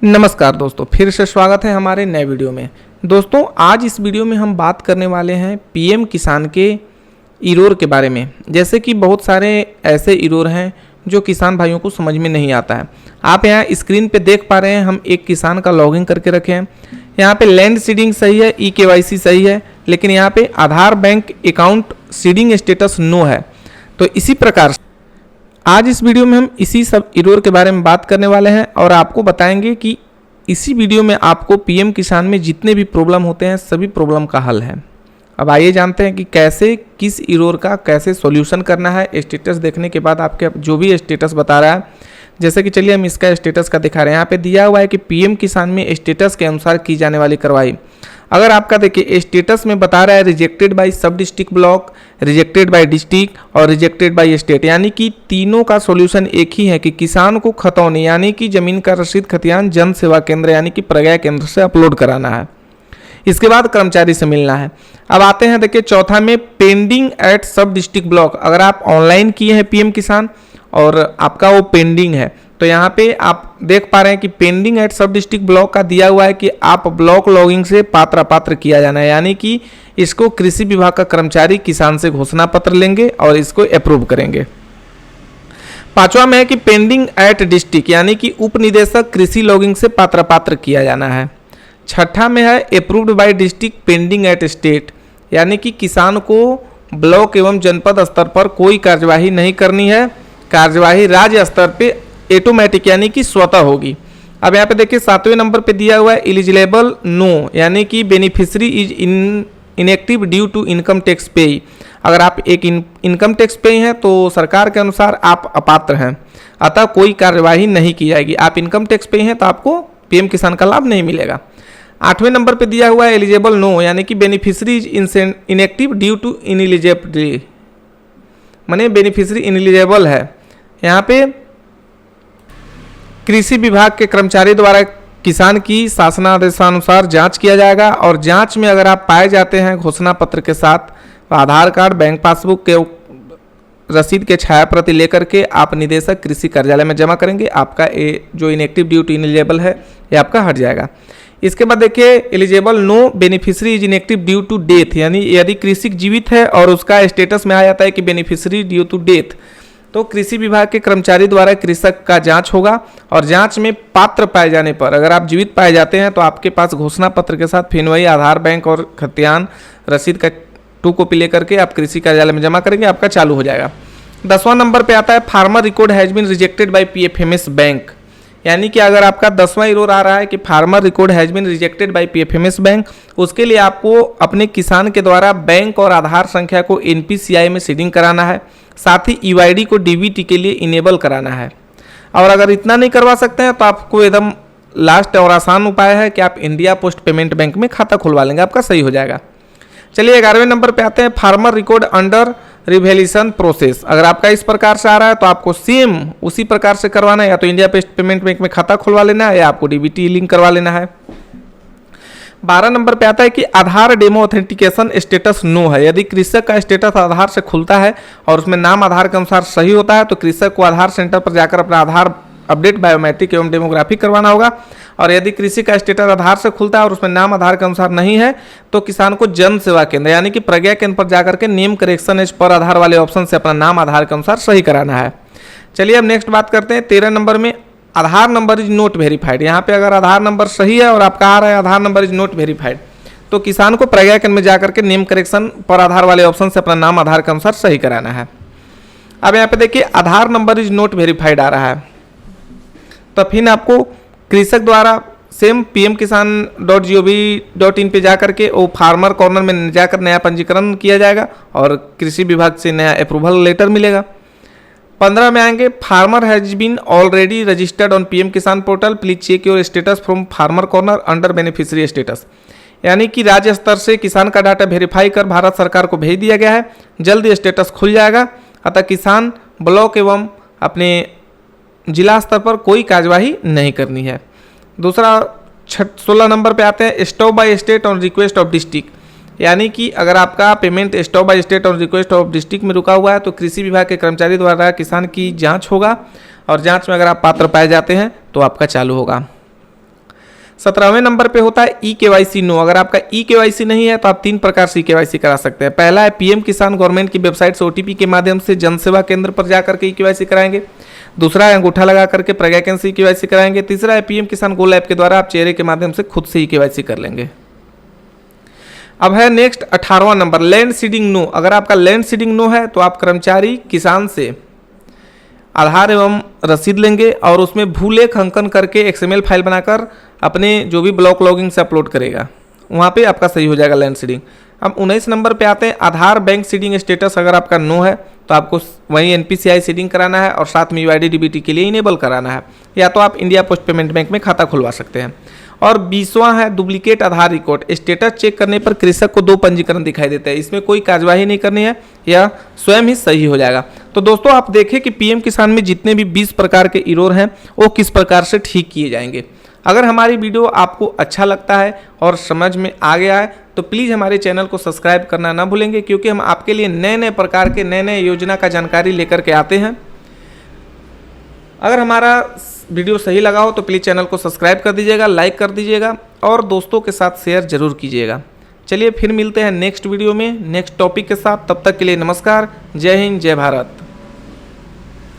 नमस्कार दोस्तों, फिर से स्वागत है हमारे नए वीडियो में। दोस्तों, आज इस वीडियो में हम बात करने वाले हैं पीएम किसान के इरोर के बारे में। जैसे कि बहुत सारे ऐसे इरोर हैं जो किसान भाइयों को समझ में नहीं आता है। आप यहाँ स्क्रीन पे देख पा रहे हैं, हम एक किसान का लॉगिन करके रखे हैं। यहाँ पे लैंड सीडिंग सही है, ई-केवाईसी सही है, लेकिन यहाँ पे Aadhaar bank account seeding status no है। तो इसी प्रकार आज इस वीडियो में हम इसी सब इरोर के बारे में बात करने वाले हैं और आपको बताएंगे कि इसी वीडियो में आपको पीएम किसान में जितने भी प्रॉब्लम होते हैं सभी प्रॉब्लम का हल है। अब आइए जानते हैं कि कैसे किस इरोर का कैसे सॉल्यूशन करना है। स्टेटस देखने के बाद आपके जो भी स्टेटस बता रहा है, जैसे कि चलिए हम इसका स्टेटस का दिखा रहे हैं। यहाँ पे दिया हुआ है कि पीएम किसान में स्टेटस के अनुसार की जाने वाली कार्रवाई। अगर आपका देखिए स्टेटस में बता रहा है रिजेक्टेड बाय सब district block, rejected by district और रिजेक्टेड बाय स्टेट, यानी कि तीनों का सॉल्यूशन एक ही है कि किसान को खतौनी यानी कि जमीन का रसीद खतियान जन सेवा केंद्र यानी कि प्रज्ञा केंद्र से अपलोड कराना है। इसके बाद कर्मचारी से मिलना है। अब आते हैं देखिए चौथा में पेंडिंग एट सब डिस्ट्रिक्ट ब्लॉक। अगर आप ऑनलाइन किए हैं पीएम किसान और आपका वो पेंडिंग है, तो यहाँ पे आप देख पा रहे हैं कि पेंडिंग एट सब डिस्ट्रिक्ट ब्लॉक का दिया हुआ है कि आप ब्लॉक लॉगिंग से पात्र किया जाना है, यानी कि इसको कृषि विभाग का कर्मचारी किसान से घोषणा पत्र लेंगे और इसको अप्रूव करेंगे। पांचवा में है कि पेंडिंग एट डिस्ट्रिक्ट, यानी कि उप निदेशक कृषि लॉगिंग से पात्र किया जाना है। छठा में है approved by district pending at state, यानी कि किसान को ब्लॉक एवं जनपद स्तर पर कोई कार्यवाही नहीं करनी है, कार्यवाही राज्य स्तर पे ऑटोमेटिक यानी कि स्वतः होगी। अब यहाँ पे देखिए 7वें नंबर पे दिया हुआ है एलिजिबल नो, यानी कि beneficiary is inactive due to income tax pay. अगर आप एक इनकम टैक्स पे हैं तो सरकार के अनुसार आप अपात्र हैं, अतः कोई कार्यवाही नहीं की जाएगी। आप इनकम टैक्स पे हैं तो आपको पीएम किसान का लाभ नहीं मिलेगा। 8वें नंबर पे दिया हुआ है एलिजिबल नो, यानी कि beneficiary is inactive due to ineligibility, माने बेनिफिशियरी इनएलिजिबल है। यहाँ पे कृषि विभाग के कर्मचारी द्वारा किसान की शासनादेशानुसार जांच किया जाएगा और जांच में अगर आप पाए जाते हैं घोषणा पत्र के साथ आधार कार्ड, बैंक पासबुक के रसीद के छाया प्रति लेकर के आप निदेशक कृषि कार्यालय में जमा करेंगे। आपका जो इनएक्टिव ड्यू टू इनएलिजिबल है ये आपका हट जाएगा। इसके बाद देखिए eligible no beneficiary is inactive due to death, यानी यदि कृषक जीवित है और उसका स्टेटस में आ जाता है कि बेनिफिशियरी ड्यू टू डेथ, तो कृषि विभाग के कर्मचारी द्वारा कृषक का जांच होगा और जांच में पात्र पाए जाने पर अगर आप जीवित पाए जाते हैं तो आपके पास घोषणा पत्र के साथ फिर वही आधार, बैंक और खतियान रसीद का 2 कॉपी लेकर के आप कृषि कार्यालय में जमा करेंगे, आपका चालू हो जाएगा। 10वां नंबर पे आता है farmer record has been rejected by PFMS bank, यानी कि अगर आपका 10वां इरोर आ रहा है कि farmer record has been rejected by PFMS bank, उसके लिए आपको अपने किसान के द्वारा बैंक और आधार संख्या को एनपीसीआई में सीडिंग कराना है, साथ ही यूआईडी को डीबीटी के लिए इनेबल कराना है। और अगर इतना नहीं करवा सकते हैं तो आपको एकदम लास्ट और आसान उपाय है कि आप इंडिया पोस्ट पेमेंट बैंक में खाता खुलवा लेंगे, आपका सही हो जाएगा। चलिए 11वें नंबर पे आते हैं farmer record under revaluation process. अगर आपका इस प्रकार से आ रहा है तो आपको सेम उसी प्रकार से करवाना है, या तो इंडिया पोस्ट पेमेंट बैंक में खाता खुलवा लेना है या आपको डीबीटी लिंक करवा लेना है। 12 नंबर पे आता है कि आधार डेमो ऑथेंटिकेशन स्टेटस नो है। यदि कृषक का स्टेटस आधार से खुलता है और उसमें नाम आधार के अनुसार सही होता है तो कृषक को आधार सेंटर पर जाकर अपना आधार अपडेट बायोमेट्रिक एवं डेमोग्राफिक करवाना होगा। और यदि कृषि का स्टेटस आधार से खुलता है और उसमें नाम आधार के अनुसार नहीं है तो किसान को जन सेवा केंद्र यानी कि प्रज्ञा केंद्र पर जाकर के नेम करेक्शन एज पर आधार वाले ऑप्शन से अपना नाम आधार के अनुसार सही कराना है। चलिए अब नेक्स्ट बात करते हैं 13 नंबर में आधार नंबर इज नॉट वेरीफाइड। यहाँ पे अगर आधार नंबर सही है और आपका आ रहा है आधार नंबर इज नॉट वेरीफाइड तो किसान को प्रज्ञा केंद्र में जाकर के नेम करेक्शन पर आधार वाले ऑप्शन से अपना नाम आधार के अनुसार सही कराना है। अब यहाँ पे देखिए आधार नंबर इज नॉट वेरीफाइड आ रहा है तो फिर आपको कृषक द्वारा सेम pmkisan.gov.in पे जाकर के वो फार्मर कॉर्नर में जाकर नया पंजीकरण किया जाएगा और कृषि विभाग से नया अप्रूवल लेटर मिलेगा। 15 में आएंगे farmer has been already registered on PM Kisan portal, please check your status from farmer corner under beneficiary status, यानी कि राज्य स्तर से किसान का डाटा वेरीफाई कर भारत सरकार को भेज दिया गया है, जल्द स्टेटस खुल जाएगा, अतः किसान ब्लॉक एवं अपने जिला स्तर पर कोई कार्यवाही नहीं करनी है। दूसरा 16 नंबर पे आते हैं stop by state on request of district, यानी कि अगर आपका पेमेंट स्टॉप बाय स्टेट और रिक्वेस्ट ऑफ डिस्ट्रिक्ट में रुका हुआ है तो कृषि विभाग के कर्मचारी द्वारा किसान की जांच होगा और जांच में अगर आप पात्र पाए जाते हैं तो आपका चालू होगा। 17वें नंबर पे होता है ई-केवाईसी नो। अगर आपका ई-केवाईसी नहीं है तो आप 3 प्रकार से ई-केवाईसी करा सकते हैं। पहला है पीएम किसान गवर्नमेंट की वेबसाइट से ओटीपी के माध्यम से जन सेवा केंद्र पर जाकर के ई-केवाईसी कराएंगे। दूसरा है अंगूठा लगा करके प्रज्ञा से ई-केवाईसी कराएंगे। तीसरा है पीएम किसान गोल ऐप के द्वारा आप चेहरे के माध्यम से खुद से ई-केवाईसी कर लेंगे। अब है नेक्स्ट 18वां नंबर लैंड सीडिंग नो। अगर आपका लैंड सीडिंग नो है तो आप कर्मचारी किसान से आधार एवं रसीद लेंगे और उसमें भूलेख अंकन करके एक्सएमएल फाइल बनाकर अपने जो भी ब्लॉक लॉगिंग से अपलोड करेगा, वहाँ पे आपका सही हो जाएगा लैंड सीडिंग। अब 19 नंबर पे आते हैं आधार बैंक सीडिंग स्टेटस। अगर आपका नो है तो आपको वहीं एनपीसीआई सीडिंग कराना है और साथ में यूआईडी डीबीटी के लिए इनेबल कराना है, या तो आप इंडिया पोस्ट पेमेंट बैंक में खाता खुलवा सकते हैं। और 20वां है डुप्लीकेट आधार रिकॉर्ड। स्टेटस चेक करने पर कृषक को 2 पंजीकरण दिखाई देते हैं, इसमें कोई कार्यवाही नहीं करनी है, यह स्वयं ही सही हो जाएगा। तो दोस्तों आप देखें कि पीएम किसान में जितने भी 20 प्रकार के एरर हैं वो किस प्रकार से ठीक किए जाएंगे। अगर हमारी वीडियो आपको अच्छा लगता है और समझ में आ गया है तो प्लीज़ हमारे चैनल को सब्सक्राइब करना ना भूलेंगे, क्योंकि हम आपके लिए नए नए प्रकार के नए योजना का जानकारी लेकर के आते हैं। अगर हमारा वीडियो सही लगा हो तो प्लीज़ चैनल को सब्सक्राइब कर दीजिएगा, लाइक कर दीजिएगा और दोस्तों के साथ शेयर जरूर कीजिएगा। चलिए फिर मिलते हैं नेक्स्ट वीडियो में नेक्स्ट टॉपिक के साथ। तब तक के लिए नमस्कार, जय हिंद, जय भारत।